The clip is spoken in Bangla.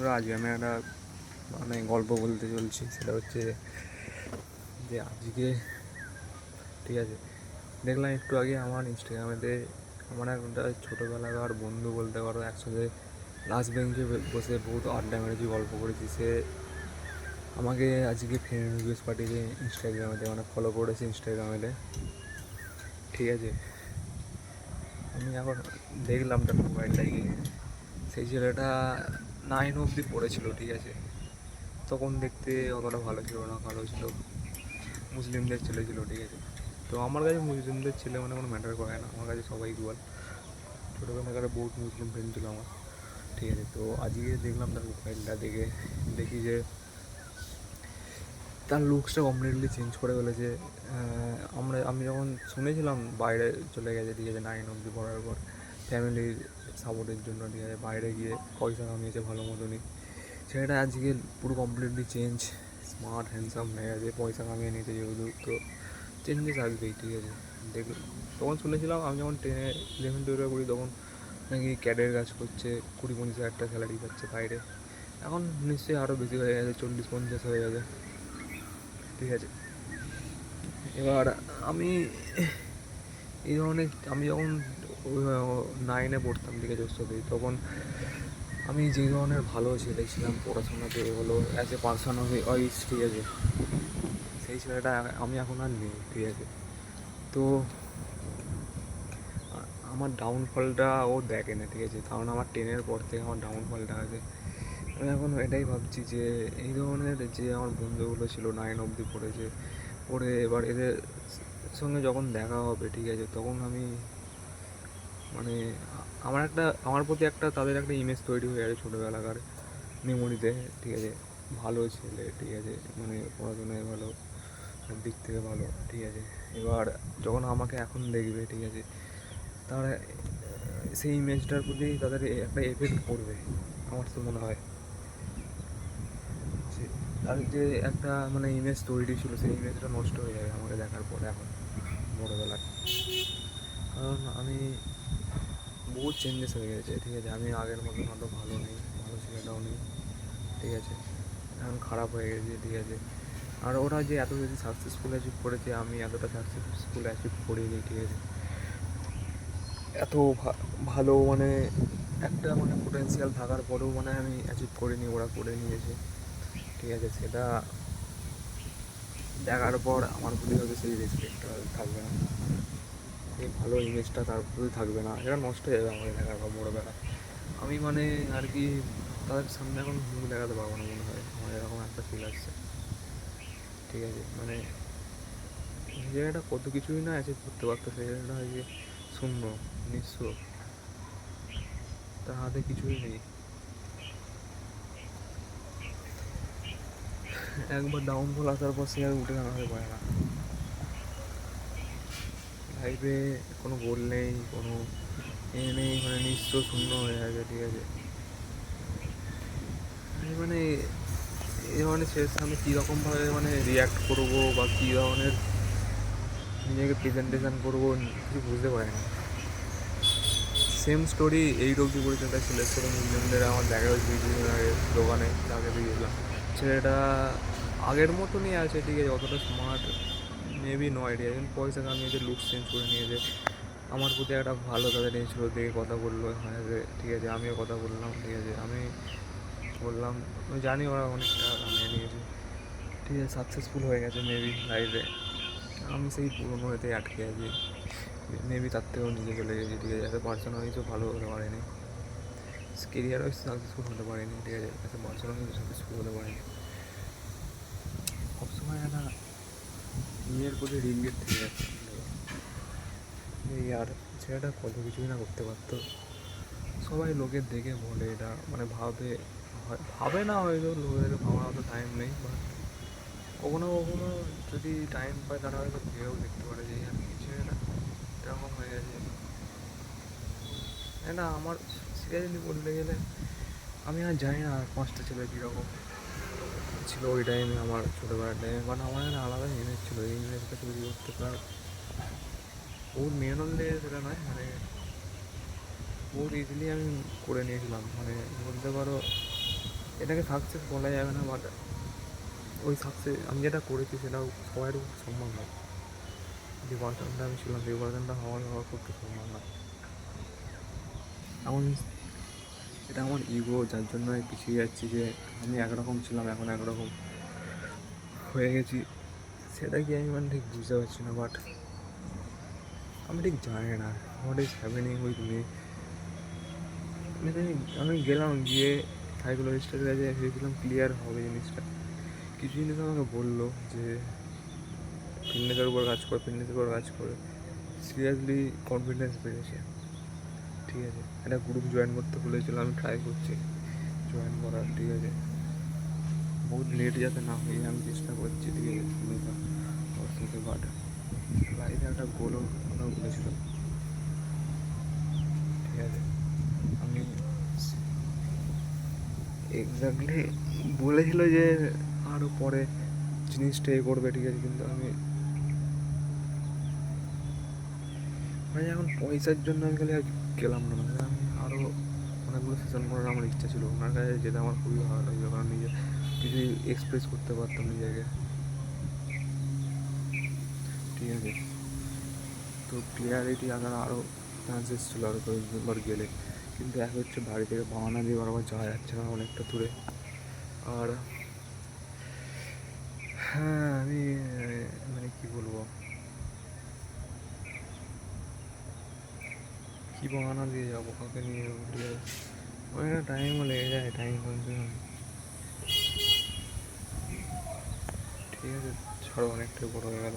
বন্ধুরা, আজকে আমি একটা গল্প বলতে চলছি। সেটা হচ্ছে যে আজকে ঠিক আছে, দেখলাম একটু আগে আমার ইনস্টাগ্রামেতে আমার একটা ছোটোবেলাকার বন্ধু বলতে পারো, একসাথে লাস্ট বেঞ্চে বসে বহুত আড্ডা মেরেছি, গল্প করেছি। সে আমাকে আজকে ফ্রেন্ড রিকোয়েস্ট পাঠিয়েছে ইনস্টাগ্রামেতে, ফলো করেছে ইনস্টাগ্রামেতে। ঠিক আছে, আমি এখন দেখলাম তার মোবাইলটা গিয়ে, সেই ছেলেটা 9 অবধি পড়েছিল। ঠিক আছে, তখন দেখতে অতটা ভালো ছিল না, ভালো ছিল, মুসলিমদের ছেলে ছিল। ঠিক আছে, তো আমার কাছে মুসলিমদের ছেলে কোনো ম্যাটার করে না, আমার কাছে সবাই ইকুয়াল। ছোটোবেলাকার বহুত মুসলিম ফ্রেন্ড ছিল আমার। ঠিক আছে, তো আজকে দেখলাম তার প্রোফাইলটা, দেখি যে তার লুকসটা কমপ্লিটলি চেঞ্জ করে ফেলেছে। আমি যখন শুনেছিলাম বাইরে চলে গেছে, ঠিক আছে, 9 অবধি পড়ার পর ফ্যামিলির সাপোর্টের জন্য, ঠিক আছে, বাইরে গিয়ে পয়সা কামিয়েছে ভালো মতনই। ছেলেটা আজকে পুরো কমপ্লিটলি চেঞ্জ, স্মার্ট হ্যান্ডসাম হয়ে গেছে, পয়সা কামিয়ে নিয়েছে যেহেতু, তো চেঞ্জেস আসবেই। ঠিক আছে, তখন শুনেছিলাম আমি যখন 10 11 12 করি, তখন নাকি ক্যাডের কাজ করছে, 20-25 হাজার টাকা স্যালারি পাচ্ছে বাইরে। এখন নিশ্চয়ই আরও বেশি হয়ে গেছে, 40-50 হয়ে গেছে। ঠিক আছে, এবার আমি আমি যখন 9-এ পড়তাম, ঠিক আছে, ওর সাথেই, তখন আমি যে ধরনের ভালো ছেলে ছিলাম পড়াশোনাতে হলো, অ্যাজ এ পার্সন ওয়াইজ, ঠিক আছে, সেই ছেলেটা আমি এখন আর নেই। ঠিক আছে, তো আমার ডাউনফলটা ও দেখে না। ঠিক আছে, কারণ আমার 10-এর পর থেকে আমার ডাউনফলটা আছে। আমি এখন এটাই ভাবছি যে এই ধরনের যে আমার বন্ধুগুলো ছিল 9 অবধি পড়ে এবার এদের সঙ্গে যখন দেখা হবে, ঠিক আছে, তখন আমি আমার প্রতি তাদের একটা ইমেজ তৈরি হয়ে গেছে ছোটোবেলাকার মেমোরিতে। ঠিক আছে, ভালো ছেলে, ঠিক আছে, পড়াশোনায় ভালো, সব দিক থেকে ভালো। ঠিক আছে, এবার যখন আমাকে এখন দেখবে, ঠিক আছে, তারা সেই ইমেজটার প্রতি তাদের একটা এফেক্ট পড়বে। আমার তো মনে হয় তাদের যে একটা ইমেজ তৈরি ছিল, সেই ইমেজটা নষ্ট হয়ে যাবে আমাকে দেখার পরে এখন বড়োবেলায়। কারণ আমি বহুত চেঞ্জেস হয়ে গেছে। ঠিক আছে, আমি আগের মতন অত ভালো নেই, ভালো ছেলেটাও নেই। ঠিক আছে, এখন খারাপ হয়ে গেছে। ঠিক আছে, আর ওরা যে এত বেশি সাকসেসফুল অ্যাচিভ করেছে, আমি এতটা সাকসেসফুল অ্যাচিভ করিনি। ঠিক আছে, এত ভালো একটা পোটেন্সিয়াল থাকার পরেও আমি অ্যাচিভ করিনি, ওরা করে নিয়েছে। ঠিক আছে, সেটা দেখার পর আমার প্রতি হয়তো সেই রেসপেক্টটা থাকবে না, সেই ভালো ইমেজটা তার প্রতি থাকবে না, এটা নষ্ট হয়ে যাবে আমাকে দেখার পর বড়োবেলা। আমি আর কি তাদের সামনে এখন মুখ দেখাতে পারবো না মনে হয়, আমার এরকম একটা ফিল আসছে। ঠিক আছে, যে জায়গাটা কত কিছুই না অ্যাচিভ করতে পারতো, সেই জায়গাটা হয় যে শূন্য, নিঃস্ব, তার হাতে কিছুই নেই। একবার ডাউনফল আসার পর সে আর উঠে দাঁড়াতে পারে না। লাইফে কোনো গোল নেই, কোনো নেই, নিঃস্ব, শূন্য হয়ে আছে। ঠিক আছে, মানে এই শেষ আমি কীরকমভাবে রিয়্যাক্ট করবো বা কী ধরনের নিজেকে প্রেজেন্টেশন করবো কিছু বুঝতে পারি না। সেম স্টোরি 8 অবধি পর্যন্ত একটা ছেলের সাথে মুসলিমদের আমার দেখা হয়েছে কিছুদিন আগে দোকানে তাকে দিয়েছিলাম। ছেলেটা আগের মতনই আছে। ঠিক আছে, অতটা স্মার্ট মেবি নয়। ঠিক আছে, কিন্তু পয়সা কামিয়েছে, লুকস চেঞ্জ করে নিয়েছে, আমার প্রতি একটা ভালো তাদের নিয়েছিল, দেখে কথা বললো। হ্যাঁ, ঠিক আছে, আমিও কথা বললাম। ঠিক আছে, আমি বললাম আমি জানি ওরা অনেক টাকা কামিয়ে নিয়েছে। ঠিক আছে, সাকসেসফুল হয়ে গেছে মেবি লাইফে, আমি সেই পুরোনো হতে আটকে আছি, মেবি তার থেকেও নিচে চলে গেছি। ঠিক আছে, এত পার্সোনাল কিছু ভালো হতে পারেনি, কেরিয়ারও সাকসেসফুল হতে পারেনি। ঠিক আছে, এত পার্সোনাল কিছু সাকসেসফুল হতে পারেনি। সবসময় একটা নিজের প্রতি রিগ্রেট থেকে যাচ্ছে এই, আর ছেলেটা কত কিছুই না করতে পারতো। সবাই লোকের দেখে বলে এটা ভাবে না, হয়তো লোকেদের ভাবার অত টাইম নেই, বাট কখনো কখনো যদি টাইম পায় তারা হয়তো ভেবেও দেখতে পারে যে আর কিছু এটা এরকম হয়ে গেছে। এটা আমার সিরিয়াসলি বলতে গেলে আমি আর জানি না আর 5টা ছেলে কীরকম ছিল ওই টাইমে, আমার ছোটোবেলার টাইমে, বাট আমার একটা আলাদা ইমেজ ছিল। এই ইমেজটা তৈরি করতে প্রায় বহুত মেহনত লেগে, সেটা নয়, বহুত ইজিলি আমি করে নিয়েছিলাম। বলতে পারো এটাকে সাকসেস বলা যাবে না, বাট ওই সাকসেস আমি যেটা করেছি সেটাও সবার সম্ভব নয়। যে পার্সনটা আমি ছিলাম সেই পার্সনটা হওয়ার পক্ষে সম্ভব নয়। এমন এটা আমার ইগো, যার জন্য আমি পিছিয়ে যাচ্ছি, যে আমি একরকম ছিলাম এখন একরকম হয়ে গেছি। সেটা কি আমি মানে ঠিক বুঝতে পারছি না, বাট আমি ঠিক জানি না what is happening with me. মানে আমি গেলাম, গিয়ে সাইকোলজিস্টের কাছে ভেবেছিলাম ক্লিয়ার হবে জিনিসটা। কিছু জিনিস আমাকে বললো যে ফিটনেসের উপর কাজ করে, ফিটনেসের উপর কাজ করে সিরিয়াসলি কনফিডেন্স বেড়েছে। ঠিক আছে, একটা গ্রুপ জয়েন করতে বলেছিল, আমি ট্রাই করছি জয়েন করার। ঠিক আছে, বহুত লেট যাতে না হয়ে আমি চেষ্টা করছি। ঠিক আছে, মেয়েটা ওর সাথে, বাট লাইফে একটা গোলও কথা বলেছিল। ঠিক আছে, আমি এক্স্যাক্টলি বলেছিল যে আরও পরে জিনিসটা এ করবে। ঠিক আছে, কিন্তু আমি মানে এখন পয়সার জন্য আমি খালি আর গেলাম না। মানে আমি আরও অনেকগুলো সেশন করার আমার ইচ্ছা ছিল। ওনার কাছে যেতে আমার খুবই ভালো লাগবে, কারণ নিজে কিছু এক্সপ্রেস করতে পারতাম নিজেকে। ঠিক আছে, তো ক্লিয়ারিটি আসার আরও চান্সেস ছিল আরও কয়েকবার গেলে। কিন্তু এক হচ্ছে বাড়ি থেকে বাহানা দিয়ে বারবার যাওয়া যাচ্ছে না অনেকটা দূরে। আর হ্যাঁ, আমি মানে কী বলবো, কী বাহানা দিয়ে যাবো, কাউকে নিয়ে যাবো। ঠিক আছে, অনেকটা টাইমও লেগে যায়, টাইম কনজিউম। ঠিক আছে, ছাড়ো, অনেকটাই বড় হয়ে গেল।